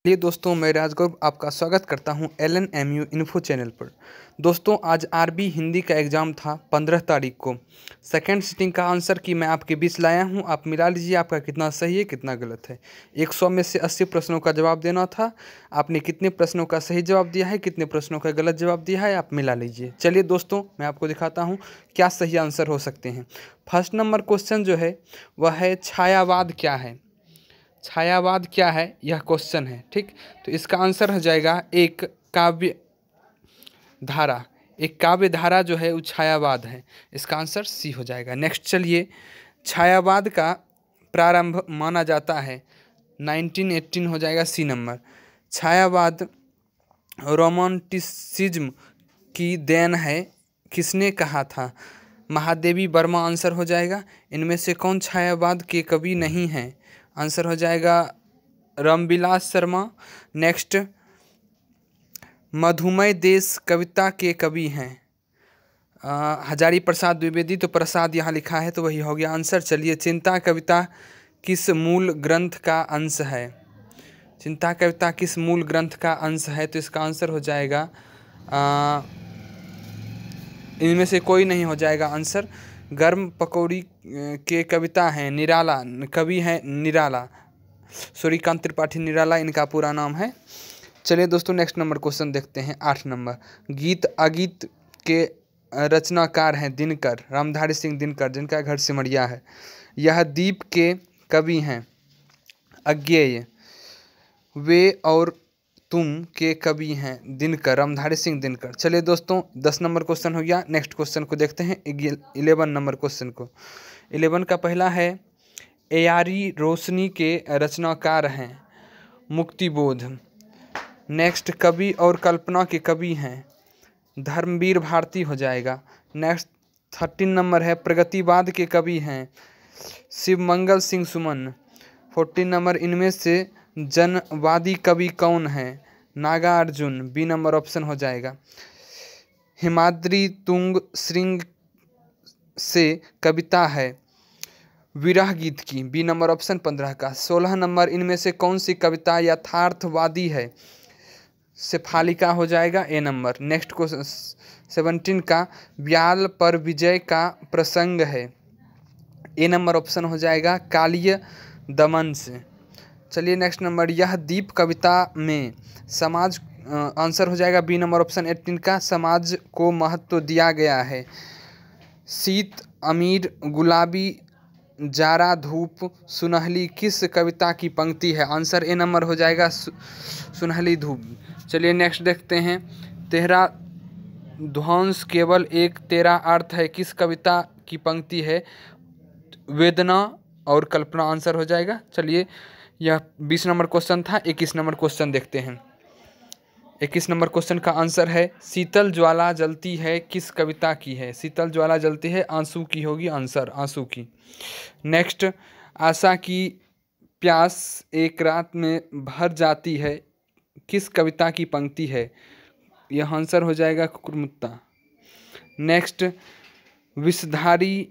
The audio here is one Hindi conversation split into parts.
चलिए दोस्तों, मैं राजगौर आपका स्वागत करता हूं LNMU इन्फो चैनल पर। दोस्तों, आज आरबी हिंदी का एग्ज़ाम था 15 तारीख को। सेकंड सिटिंग का आंसर की मैं आपके बीच लाया हूं। आप मिला लीजिए आपका कितना सही है कितना गलत है। 100 में से 80 प्रश्नों का जवाब देना था। आपने कितने प्रश्नों का सही जवाब दिया है, कितने प्रश्नों का गलत जवाब दिया है, आप मिला लीजिए। चलिए दोस्तों, मैं आपको दिखाता हूँ क्या सही आंसर हो सकते हैं। फर्स्ट नंबर क्वेश्चन जो है वह है छायावाद क्या है। छायावाद क्या है यह क्वेश्चन है, ठीक। तो इसका आंसर हो जाएगा एक काव्य धारा। एक काव्य धारा जो है वो छायावाद है। इसका आंसर सी हो जाएगा। नेक्स्ट चलिए, छायावाद का प्रारंभ माना जाता है 1918 हो जाएगा सी नंबर। छायावाद रोमांटिसिज्म की देन है, किसने कहा था। महादेवी वर्मा आंसर हो जाएगा। इनमें से कौन छायावाद के कवि नहीं हैं। आंसर हो जाएगा रामविलास शर्मा। नेक्स्ट, मधुमय देश कविता के कवि हैं हजारी प्रसाद द्विवेदी। तो प्रसाद यहाँ लिखा है तो वही हो गया आंसर। चलिए, चिंता कविता किस मूल ग्रंथ का अंश है। चिंता कविता किस मूल ग्रंथ का अंश है। तो इसका आंसर हो जाएगा इनमें से कोई नहीं हो जाएगा आंसर। गर्म पकौड़ी के कविता हैं निराला, कवि हैं निराला, सूर्यकांत त्रिपाठी निराला इनका पूरा नाम है। चलिए दोस्तों, नेक्स्ट नंबर क्वेश्चन देखते हैं। 8 नंबर, गीत अगीत के रचनाकार हैं दिनकर, रामधारी सिंह दिनकर, जिनका घर सिमरिया है। यह दीप के कवि हैं अज्ञेय। वे और तुम के कवि हैं दिनकर, रामधारी सिंह दिनकर। चलिए दोस्तों, 10 नंबर क्वेश्चन हो गया। नेक्स्ट क्वेश्चन को देखते हैं 11 नंबर क्वेश्चन को। 11 का पहला है, एयारी रोशनी के रचनाकार हैं मुक्तिबोध। नेक्स्ट, कवि और कल्पना के कवि हैं धर्मवीर भारती हो जाएगा। नेक्स्ट 13 नंबर है, प्रगतिवाद के कवि हैं शिवमंगल सिंह सुमन। 14 नंबर, इनमें से जनवादी कवि कौन है। नागार्जुन, बी नंबर ऑप्शन हो जाएगा। हिमाद्री तुंग श्रृंग से कविता है विरह गीत की, बी नंबर ऑप्शन 15 का। 16 नंबर, इनमें से कौन सी कविता यथार्थवादी है। शेफालिका हो जाएगा, ए नंबर। नेक्स्ट क्वेश्चन 17 का, ब्याल पर विजय का प्रसंग है, ए नंबर ऑप्शन हो जाएगा कालिय दमन से। चलिए नेक्स्ट नंबर, यह दीप कविता में समाज, आंसर हो जाएगा बी नंबर ऑप्शन 18 का, समाज को महत्व दिया गया है। शीत अमीर गुलाबी जारा धूप सुनहली किस कविता की पंक्ति है। आंसर ए नंबर हो जाएगा सुनहली धूप। चलिए नेक्स्ट देखते हैं, तेरा ध्वंस केवल एक तेरा अर्थ है किस कविता की पंक्ति है। वेदना और कल्पना आंसर हो जाएगा। चलिए, यह 20 नंबर क्वेश्चन था। 21 नंबर क्वेश्चन देखते हैं। 21 नंबर क्वेश्चन का आंसर है, शीतल ज्वाला जलती है किस कविता की है। शीतल ज्वाला जलती है आंसू की होगी, आंसर आंसू की। नेक्स्ट, आशा की प्यास एक रात में भर जाती है किस कविता की पंक्ति है। यह आंसर हो जाएगा कुकुरमुत्ता। नेक्स्ट, विषधारी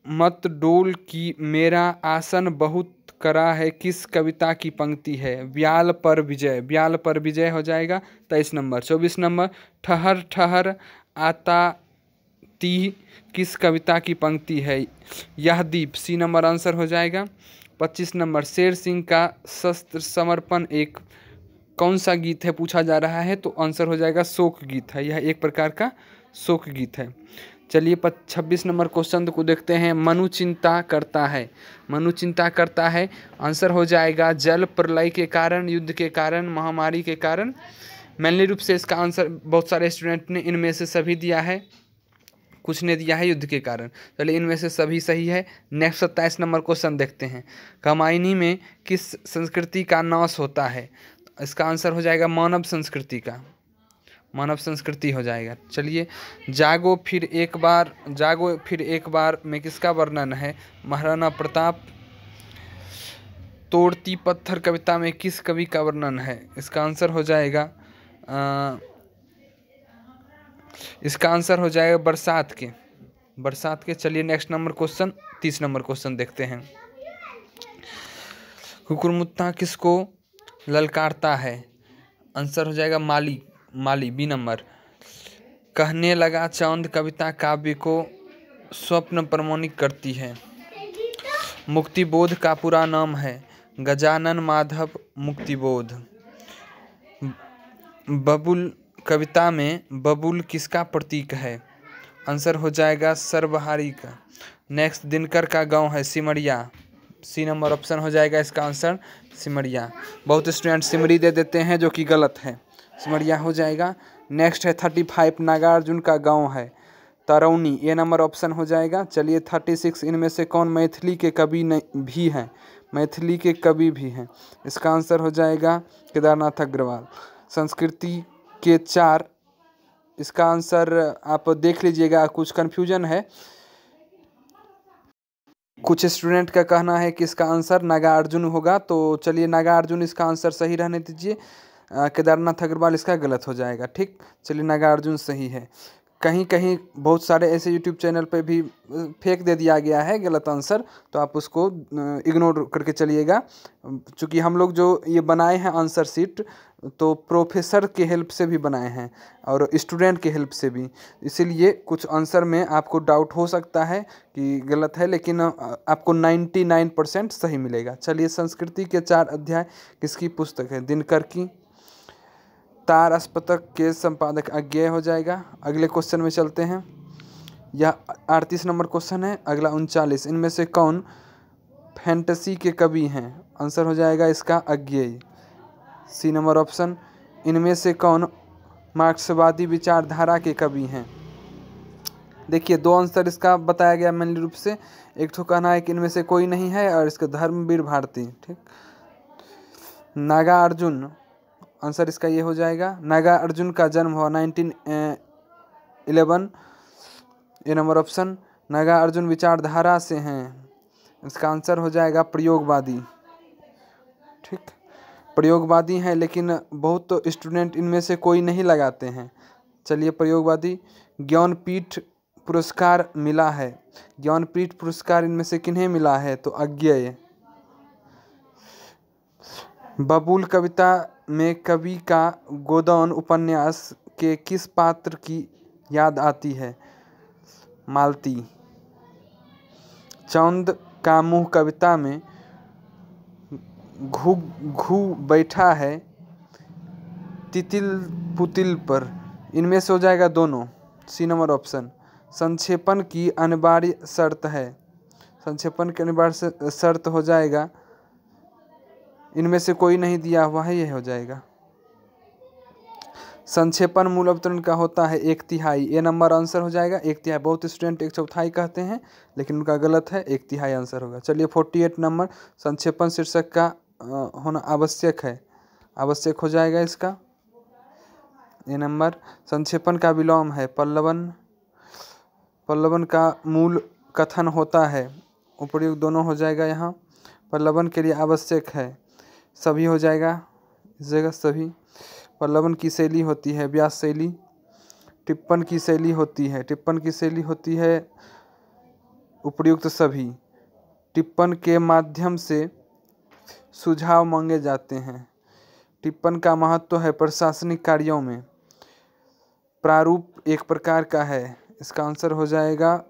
मत डोल की मेरा आसन बहुत करा है किस कविता की पंक्ति है। ब्याल पर विजय, ब्याल पर विजय हो जाएगा 23 नंबर। 24 नंबर, ठहर ठहर आता ती किस कविता की पंक्ति है। यह दीप, सी नंबर आंसर हो जाएगा। 25 नंबर, शेर सिंह का शस्त्र समर्पण एक कौन सा गीत है पूछा जा रहा है। तो आंसर हो जाएगा शोक गीत है, यह एक प्रकार का शोक गीत है। चलिए 26 नंबर क्वेश्चन को देखते हैं, मनु चिंता करता है, मनु चिंता करता है आंसर हो जाएगा जल प्रलय के कारण, युद्ध के कारण, महामारी के कारण। मेनली रूप से इसका आंसर बहुत सारे स्टूडेंट ने इनमें से सभी दिया है, कुछ ने दिया है युद्ध के कारण। चलिए, इनमें से सभी सही है। नेक्स्ट 27 नंबर क्वेश्चन देखते हैं, कमायनी में किस संस्कृति का नाश होता है। इसका आंसर हो जाएगा मानव संस्कृति का, मानव संस्कृति हो जाएगा। चलिए, जागो फिर एक बार, जागो फिर एक बार में किसका वर्णन है। महाराणा प्रताप। तोड़ती पत्थर कविता में किस कवि का वर्णन है। इसका आंसर हो जाएगा इसका आंसर हो जाएगा बरसात के, बरसात के। चलिए next number question 30 number question देखते हैं। कुकुरमुत्ता किसको ललकारता है, आंसर हो जाएगा माली, माली बी नंबर। कहने लगा चांद कविता काव्य को स्वप्न प्रमाणित करती है। मुक्तिबोध का पूरा नाम है गजानन माधव मुक्तिबोध। बबुल कविता में बबुल किसका प्रतीक है? आंसर हो जाएगा सर्वहारी का। नेक्स्ट दिनकर का गांव है सिमरिया, सी नंबर ऑप्शन हो जाएगा इसका आंसर सिमरिया। बहुत स्टूडेंट सिमरी दे देते हैं जो कि गलत है, सिमरिया हो जाएगा। नेक्स्ट है 35 नागार्जुन का गांव है तरौनी, ए नंबर ऑप्शन हो जाएगा। चलिए 36 इनमें से कौन मैथिली के कवि भी हैं? मैथिली के कवि भी हैं, इसका आंसर हो जाएगा केदारनाथ अग्रवाल। संस्कृति के 4, इसका आंसर आप देख लीजिएगा, कुछ कन्फ्यूजन है। कुछ स्टूडेंट का कहना है कि इसका आंसर नागार्जुन होगा, तो चलिए नागार्जुन इसका आंसर सही रहने दीजिए। केदारनाथ अग्रवाल इसका गलत हो जाएगा। ठीक, चलिए नागार्जुन सही है। कहीं कहीं बहुत सारे ऐसे यूट्यूब चैनल पे भी फेक दे दिया गया है गलत आंसर, तो आप उसको इग्नोर करके चलिएगा। चूँकि हम लोग जो ये बनाए हैं आंसर शीट, तो प्रोफेसर के हेल्प से भी बनाए हैं और स्टूडेंट के हेल्प से भी, इसीलिए कुछ आंसर में आपको डाउट हो सकता है कि गलत है, लेकिन आपको 99% सही मिलेगा। चलिए संस्कृति के 4 अध्याय किसकी पुस्तक है? दिनकर की। तार अस्पतक के संपादक अज्ञेय हो जाएगा। अगले क्वेश्चन में चलते हैं। यह 38 नंबर क्वेश्चन है। अगला 39, इनमें से कौन फैंटेसी के कवि हैं? आंसर हो जाएगा इसका अज्ञेय, सी नंबर ऑप्शन। इनमें से कौन मार्क्सवादी विचारधारा के कवि हैं? देखिए 2 आंसर इसका बताया गया मेनली रूप से। एक तो कहना है कि इनमें से कोई नहीं है, और इसका धर्मवीर भारती। ठीक, नागार्जुन, आंसर इसका ये हो जाएगा। नागार्जुन का जन्म हुआ 1911, ए नंबर ऑप्शन। नागार्जुन विचारधारा से हैं, इसका आंसर हो जाएगा प्रयोगवादी। ठीक, प्रयोगवादी हैं, लेकिन बहुत तो स्टूडेंट इनमें से कोई नहीं लगाते हैं। चलिए प्रयोगवादी। ज्ञानपीठ पुरस्कार मिला है, ज्ञानपीठ पुरस्कार इनमें से किन्हें मिला है? तो अज्ञेय। बबुल कविता में कवि का गोदान उपन्यास के किस पात्र की याद आती है? मालती। चांद का मुँह कविता में घू घू बैठा है तितिल पुतिल पर, इनमें से हो जाएगा दोनों, सी नंबर ऑप्शन। संक्षेपण की अनिवार्य शर्त है, संक्षेपण की अनिवार्य शर्त हो जाएगा, इनमें से कोई नहीं दिया हुआ है, यह हो जाएगा। संक्षेपण मूल अवतरण का होता है 1/3, ए नंबर आंसर हो जाएगा 1/3। बहुत स्टूडेंट 1/4 कहते हैं, लेकिन उनका गलत है, 1/3 आंसर होगा। चलिए 48 नंबर, संक्षेपण शीर्षक का होना आवश्यक है, आवश्यक हो जाएगा इसका, ए नंबर। संक्षेपण का विलोम है पल्लवन, पल्लवन का मूल कथन होता है, उपयुक्त दोनों हो जाएगा यहाँ। पल्लवन के लिए आवश्यक है, सभी हो जाएगा इस जगह, सभी। पल्लवन की शैली होती है व्यास शैली। टिप्पण की शैली होती है, टिप्पण की शैली होती है उपयुक्त सभी। टिप्पण के माध्यम से सुझाव मांगे जाते हैं। टिप्पण का महत्व है प्रशासनिक कार्यों में। प्रारूप एक प्रकार का है, इसका आंसर हो जाएगा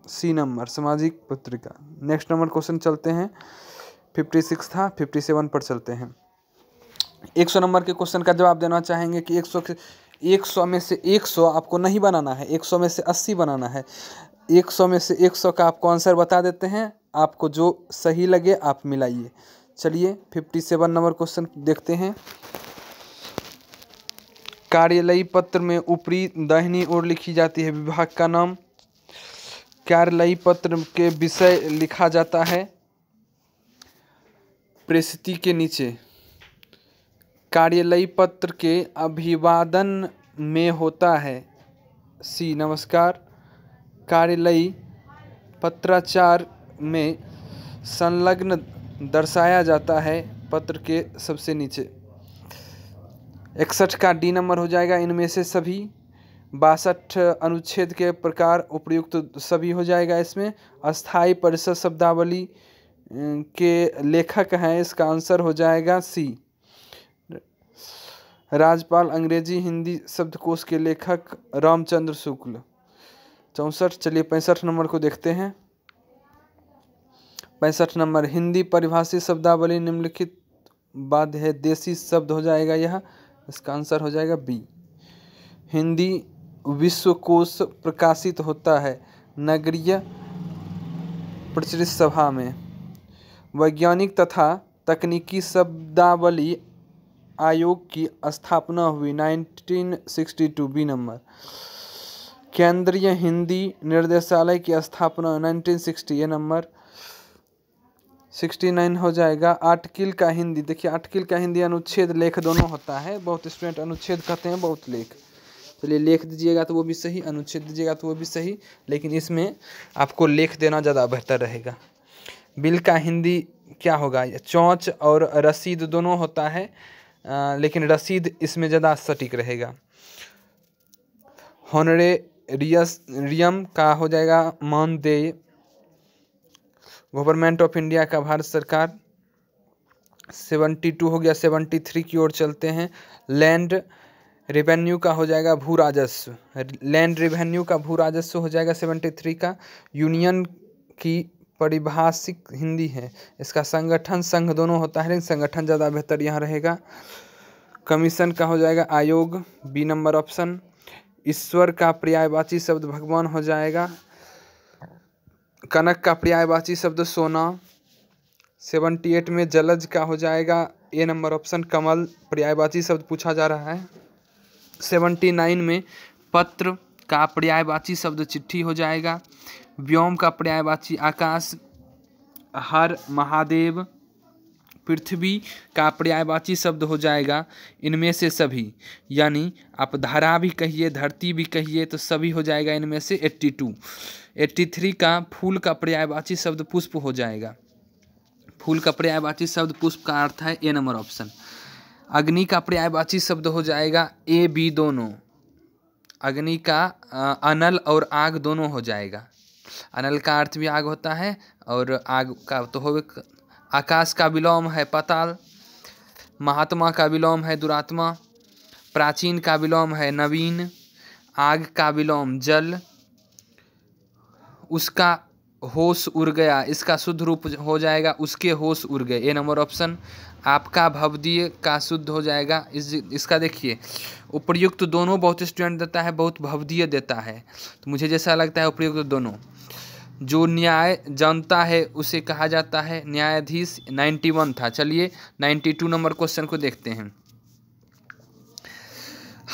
सी नंबर, सामाजिक पत्रिका। नेक्स्ट नंबर क्वेश्चन चलते हैं, 56 था, 57 पर चलते हैं। 100 नंबर के क्वेश्चन का जवाब देना चाहेंगे कि 100 में से 100 आपको नहीं बनाना है, 100 में से 80 बनाना है। 100 में से 100 का आपको आंसर बता देते हैं, आपको जो सही लगे आप मिलाइए। चलिए 57 नंबर क्वेश्चन देखते हैं। कार्यालयी पत्र में ऊपरी दाहिनी ओर लिखी जाती है विभाग का नाम। कार्यालयी पत्र के विषय लिखा जाता है प्रस्तुति के नीचे। कार्यालयी पत्र के अभिवादन में होता है सी नमस्कार। कार्यालयी पत्राचार में संलग्न दर्शाया जाता है पत्र के सबसे नीचे। 61 का डी नंबर हो जाएगा इनमें से सभी। 62 अनुच्छेद के प्रकार उपयुक्त सभी हो जाएगा इसमें। अस्थाई परिषद शब्दावली के लेखक हैं, इसका आंसर हो जाएगा सी। राजपाल अंग्रेजी हिंदी शब्दकोश के लेखक रामचंद्र शुक्ल। 64। चलिए 65 नंबर को देखते हैं। 65 नंबर, हिंदी परिभाषित शब्दावली निम्नलिखित बाद है देशी शब्द हो जाएगा यह, इसका आंसर हो जाएगा बी। हिंदी विश्वकोश प्रकाशित होता है नगरीय प्रचलित सभा में। वैज्ञानिक तथा तकनीकी शब्दावली आयोग की स्थापना हुई 1962। बी नंबर, केंद्रीय हिंदी निर्देशालय की स्थापना 1960। ये नंबर 69 हो जाएगा। आर्टिकल का हिंदी, देखिए आर्टिकल का हिंदी अनुच्छेद लेख दोनों होता है, बहुत स्टूडेंट अनुच्छेद कहते हैं, बहुत लेख। चलिए लेख दीजिएगा तो वो भी सही, अनुच्छेद दीजिएगा तो वो भी सही, लेकिन इसमें आपको लेख देना ज़्यादा बेहतर रहेगा। बिल का हिंदी क्या होगा? चौंच और रसीद दोनों होता है, लेकिन रसीद इसमें ज़्यादा सटीक रहेगा। हॉनरेरियम का हो जाएगा मानदेय। गवर्नमेंट ऑफ इंडिया का भारत सरकार। 72 हो गया। 73 की ओर चलते हैं। लैंड रेवेन्यू का हो जाएगा भू राजस्व। लैंड रेवेन्यू का भू राजस्व हो जाएगा 73 का। यूनियन की परिभाषिक हिंदी है, इसका संगठन संघ दोनों होता है, लेकिन संगठन ज़्यादा बेहतर यहाँ रहेगा। कमीशन का हो जाएगा आयोग। B number option. ईश्वर का पर्यायवाची शब्द भगवान हो जाएगा। कनक का पर्यायवाची शब्द सोना। 78 में जलज का हो जाएगा ए नंबर ऑप्शन कमल, पर्यायवाची शब्द पूछा जा रहा है। 79 में पत्र का पर्यायवाची शब्द चिट्ठी हो जाएगा। व्योम का पर्यायवाची आकाश। हर महादेव। पृथ्वी का पर्यायवाची शब्द हो जाएगा इनमें से सभी, यानी आप धरा भी कहिए धरती भी कहिए तो सभी हो जाएगा इनमें से 82। 83 का फूल का पर्यायवाची शब्द पुष्प हो जाएगा। फूल का पर्यायवाची शब्द पुष्प का अर्थ है ए नंबर ऑप्शन। अग्नि का पर्यायवाची शब्द हो जाएगा ए बी दोनों। अग्नि का अनल और आग दोनों हो जाएगा। अनल का अर्थ भी आग होता है और आग का तो हो। आकाश का विलोम है पाताल। महात्मा का विलोम है दुरात्मा। प्राचीन का विलोम है नवीन। आग का विलोम जल। उसका होश उड़ गया, इसका शुद्ध रूप हो जाएगा उसके होश उड़ गए, ए नंबर ऑप्शन। आपका भवदीय का शुद्ध हो जाएगा इसका देखिए उपर्युक्त दोनों बहुत स्टूडेंट देता है, बहुत भवदीय देता है, तो मुझे जैसा लगता है उपर्युक्त दोनों। जो न्याय जानता है उसे कहा जाता है न्यायाधीश। 91 था। चलिए 92 नंबर क्वेश्चन को देखते हैं।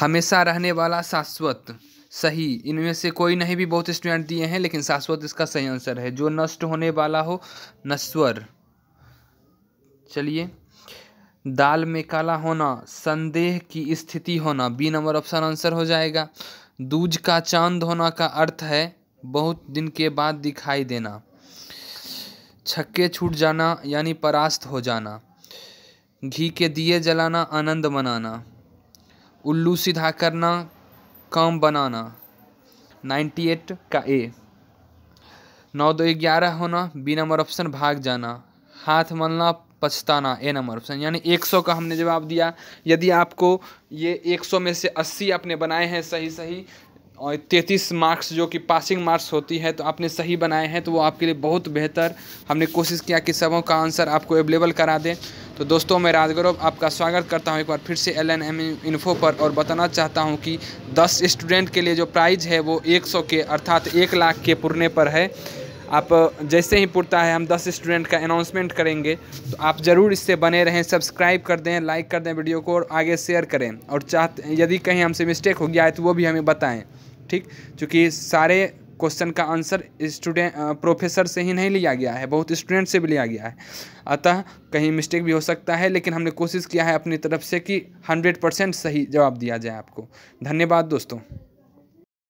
हमेशा रहने वाला शाश्वत, सही। इनमें से कोई नहीं भी बहुत स्टूडेंट दिए हैं, लेकिन शाश्वत इसका सही आंसर है। जो नष्ट होने वाला हो नश्वर। चलिए दाल में काला होना, संदेह की स्थिति होना, बी नंबर ऑप्शन आंसर हो जाएगा। दूज का चांद होना का अर्थ है बहुत दिन के बाद दिखाई देना। छक्के छूट जाना यानी परास्त हो जाना। घी के दिए जलाना, आनंद मनाना। उल्लू सीधा करना, काम बनाना। 98 का ए। 9 2 11 होना, बी नंबर ऑप्शन भाग जाना। हाथ मलना, पछताना, ए नंबर ऑप्शन। यानी 100 का हमने जवाब दिया। यदि आपको ये 100 में से 80 आपने बनाए हैं सही और 33 मार्क्स जो कि पासिंग मार्क्स होती है तो आपने सही बनाए हैं, तो वो आपके लिए बहुत बेहतर। हमने कोशिश किया कि सबों का आंसर आपको अवेलेबल करा दें। तो दोस्तों मैं राजगौरव आपका स्वागत करता हूं एक बार फिर से LNM इन्फो पर, और बताना चाहता हूं कि 10 स्टूडेंट के लिए जो प्राइज़ है वो 100 के अर्थात 1 लाख के पुरने पर है। आप जैसे ही पुरता है हम 10 स्टूडेंट का अनाउंसमेंट करेंगे, तो आप ज़रूर इससे बने रहें। सब्सक्राइब कर दें, लाइक कर दें वीडियो को और आगे शेयर करें, और यदि कहीं हमसे मिस्टेक हो गया है तो वो भी हमें बताएं, ठीक। क्योंकि सारे क्वेश्चन का आंसर प्रोफेसर से ही नहीं लिया गया है, बहुत स्टूडेंट से भी लिया गया है, अतः कहीं मिस्टेक भी हो सकता है, लेकिन हमने कोशिश किया है अपनी तरफ से कि 100% सही जवाब दिया जाए आपको। धन्यवाद दोस्तों।